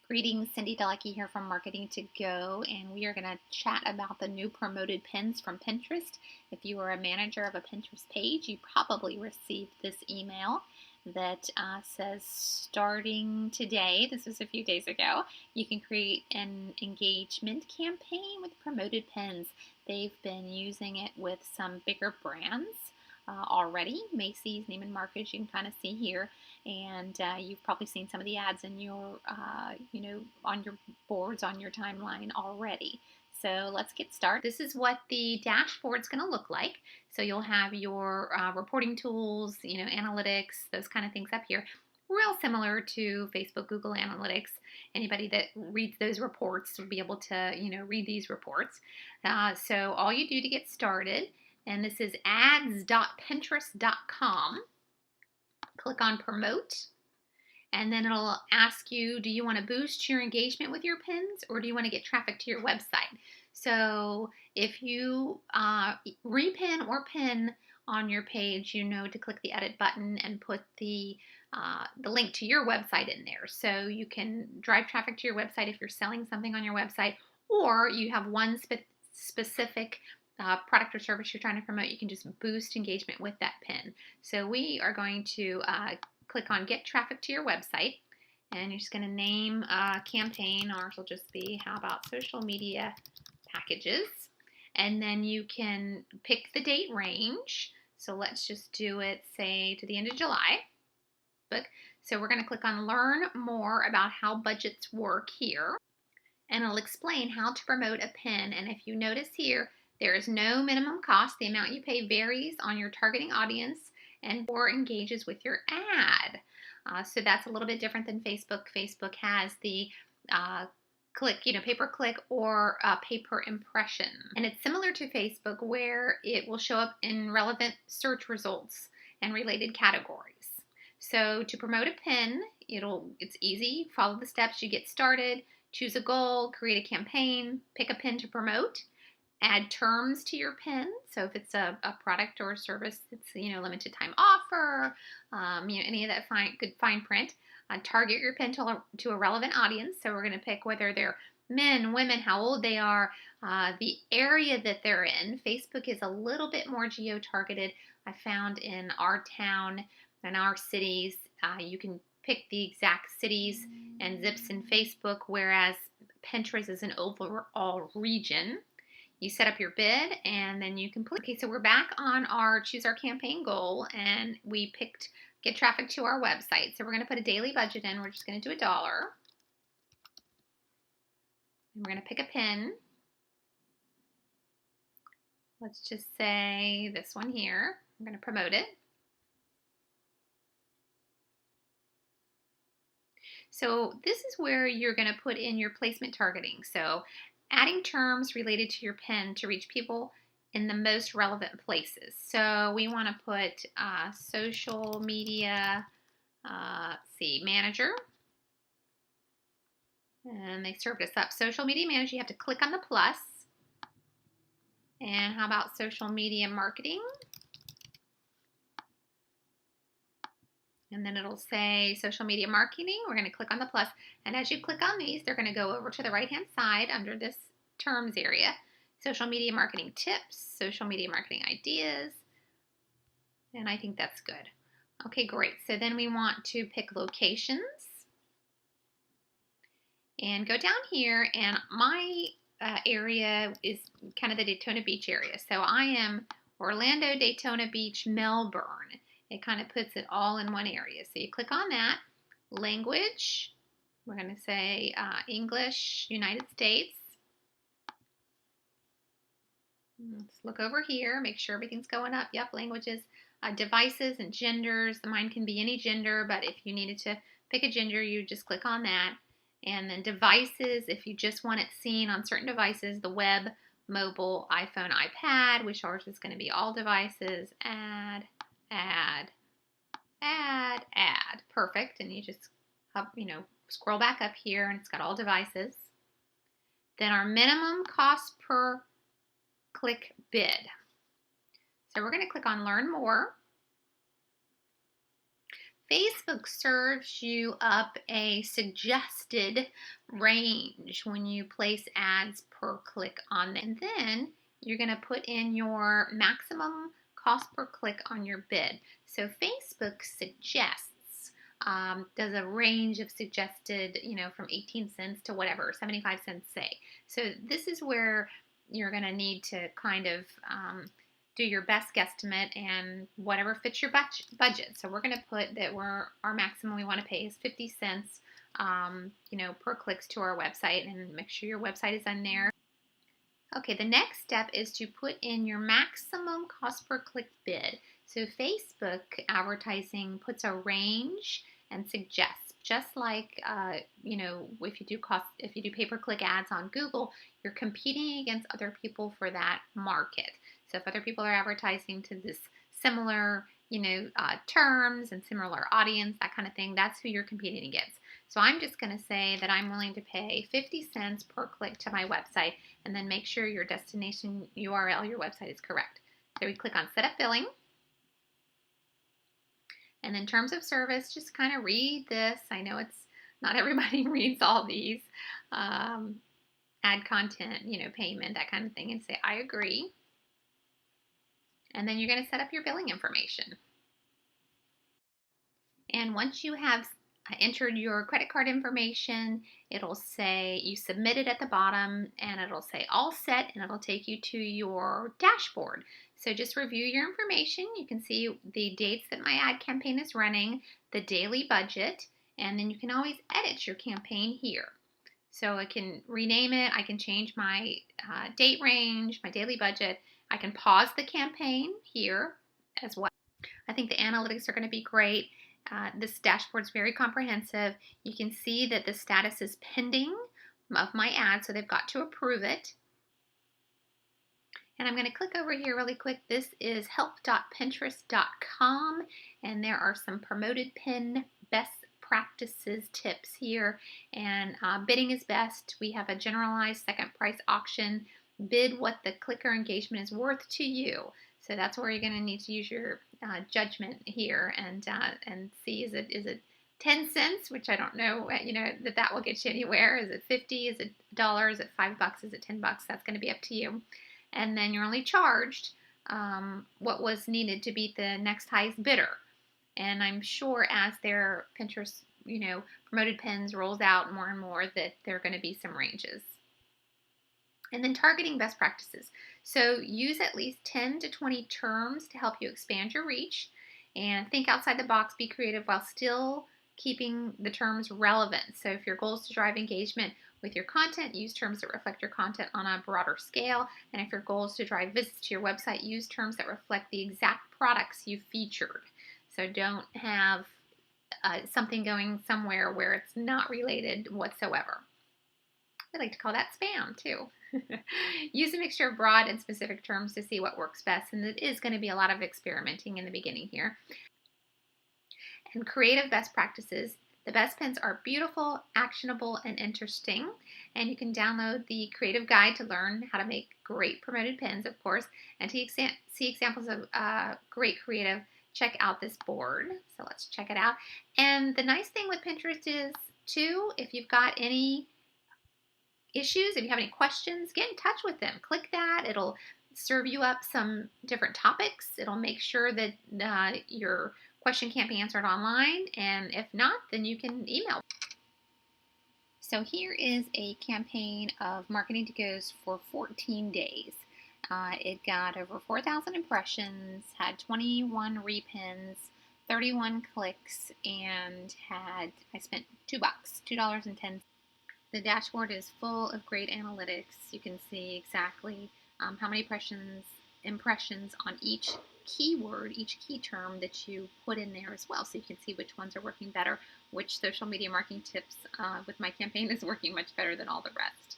Greetings, Cindy Delecki here from Marketing to Go, and we are going to chat about the new promoted pins from Pinterest. If you are a manager of a Pinterest page, you probably received this email that says starting today, this was a few days ago, you can create an engagement campaign with promoted pins. They've been using it with some bigger brands already. Macy's, Neiman Marcus, you can kind of see here. And you've probably seen some of the ads in your, on your boards, on your timeline already. So let's get started. This is what the dashboard's going to look like. So you'll have your reporting tools, analytics, those kind of things up here. Real similar to Facebook, Google Analytics. Anybody that reads those reports will be able to, read these reports. So all you do to get started, and this is ads.pinterest.com. Click on promote, and then it'll ask you, do you want to boost your engagement with your pins, or do you want to get traffic to your website? So if you repin or pin on your page, you know to click the edit button and put the link to your website in there. So you can drive traffic to your website if you're selling something on your website, or you have one specific product or service you're trying to promote, you can just boost engagement with that pin. So we are going to click on Get Traffic to Your Website, and you're just going to name a campaign. Ours will just be, how about social media packages? And then you can pick the date range. So let's just do it, say, to the end of July. So we're going to click on Learn More about how budgets work here, and it'll explain how to promote a pin. And if you notice here, there is no minimum cost. The amount you pay varies on your targeting audience and or engages with your ad. So that's a little bit different than Facebook. Facebook has the click, pay-per-click or pay-per-impression. And it's similar to Facebook, where it will show up in relevant search results and related categories. So to promote a pin, it's easy. Follow the steps. You get started, choose a goal, create a campaign, pick a pin to promote. Add terms to your pin. So if it's a product or a service, it's limited time offer, any of that good fine print. Target your pin to a relevant audience. So we're going to pick whether they're men, women, how old they are, the area that they're in. Facebook is a little bit more geo-targeted. I found in our town and our cities, you can pick the exact cities and zips in Facebook, whereas Pinterest is an overall region. You set up your bid, and then you complete. Okay, so we're back on our choose our campaign goal, and we picked get traffic to our website. So we're going to put a daily budget in. We're just going to do $1. And we're going to pick a pin. Let's just say this one here. I'm going to promote it. So this is where you're going to put in your placement targeting. So adding terms related to your pin to reach people in the most relevant places. So we want to put social media, manager. And they served us up. Social media manager, you have to click on the plus. And how about social media marketing? And then it'll say social media marketing. We're going to click on the plus. And as you click on these, they're going to go over to the right-hand side under this terms area. Social media marketing tips, social media marketing ideas. And I think that's good. Okay, great. So then we want to pick locations. And go down here, and my area is kind of the Daytona Beach area. So I am Orlando, Daytona Beach, Melbourne. It kind of puts it all in one area. So you click on that. Language, we're going to say English, United States. Let's look over here, make sure everything's going up. Yep, languages, devices and genders. Mine can be any gender, but if you needed to pick a gender, you just click on that. And then devices, if you just want it seen on certain devices, the web, mobile, iPhone, iPad, which ours is going to be all devices. Add. Perfect. And you just scroll back up here, and it's got all devices. Then our minimum cost per click bid. So we're going to click on Learn More. Facebook serves you up a suggested range when you place ads per click on them. And then you're going to put in your maximum cost per click on your bid. So Facebook suggests, does a range of suggested, from 18 cents to whatever, 75 cents, say. So this is where you're going to need to kind of do your best guesstimate and whatever fits your budget. So we're going to put that our maximum we want to pay is 50 cents, per clicks to our website, and make sure your website is on there. Okay, the next step is to put in your maximum cost per click bid. So Facebook advertising puts a range and suggests, just like if you do pay-per-click ads on Google, you're competing against other people for that market. So if other people are advertising to this similar, terms and similar audience, that kind of thing, that's who you're competing against. So I'm just going to say that I'm willing to pay 50 cents per click to my website, and then make sure your destination URL, your website, is correct. So we click on Set Up Billing. And then Terms of Service, just kind of read this. I know it's not everybody reads all these. Add content, payment, that kind of thing, and say, I agree. And then you're going to set up your billing information. And once you have entered your credit card information, it'll say you submitted at the bottom, and it'll say all set, and it'll take you to your dashboard. So just review your information. You can see the dates that my ad campaign is running, the daily budget, and then you can always edit your campaign here. So I can rename it, I can change my date range, my daily budget. I can pause the campaign here as well. I think the analytics are going to be great. This dashboard is very comprehensive. You can see that the status is pending of my ad, so they've got to approve it. And I'm going to click over here really quick. This is help.pinterest.com, and there are some promoted pin best practices tips here. And bidding is best. We have a generalized second price auction. Bid what the clicker engagement is worth to you. So that's where you're going to need to use your judgment here and see, is it 10 cents, which I don't know, that will get you anywhere. Is it 50? Is it $1? Is it $5? Is it $10? That's going to be up to you. And then you're only charged what was needed to beat the next highest bidder. And I'm sure as their Pinterest, promoted pins rolls out more and more, that there are going to be some ranges. And then targeting best practices. So use at least 10 to 20 terms to help you expand your reach, and think outside the box, be creative while still keeping the terms relevant. So if your goal is to drive engagement with your content, use terms that reflect your content on a broader scale. And if your goal is to drive visits to your website, use terms that reflect the exact products you've featured. So don't have something going somewhere where it's not related whatsoever. I like to call that spam too. Use a mixture of broad and specific terms to see what works best, and it is going to be a lot of experimenting in the beginning here. And creative best practices. The best pins are beautiful, actionable, and interesting, and you can download the creative guide to learn how to make great promoted pins, of course, and to see examples of great creative. Check out this board. So let's check it out. And the nice thing with Pinterest is, too, if you've got any issues, if you have any questions, get in touch with them. Click that. It'll serve you up some different topics. It'll make sure that your question can't be answered online, and if not, then you can email. So here is a campaign of Marketing to Go's for 14 days. It got over 4,000 impressions, had 21 repins, 31 clicks, and I spent $2.10. The dashboard is full of great analytics. You can see exactly how many impressions on each keyword, each key term that you put in there as well. So you can see which ones are working better, which social media marketing tips with my campaign is working much better than all the rest.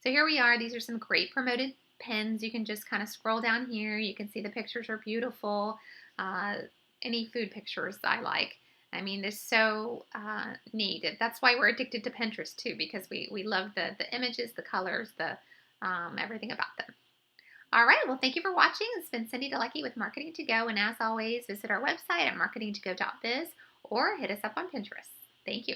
So here we are. These are some great promoted pins. You can just kind of scroll down here. You can see the pictures are beautiful. Any food pictures I like. I mean, they're so neat. That's why we're addicted to Pinterest too, because we love the images, the colors, the everything about them. All right. Well, thank you for watching. It's been Cindy DeLucky with Marketing to Go. And as always, visit our website at marketingtogo.biz or hit us up on Pinterest. Thank you.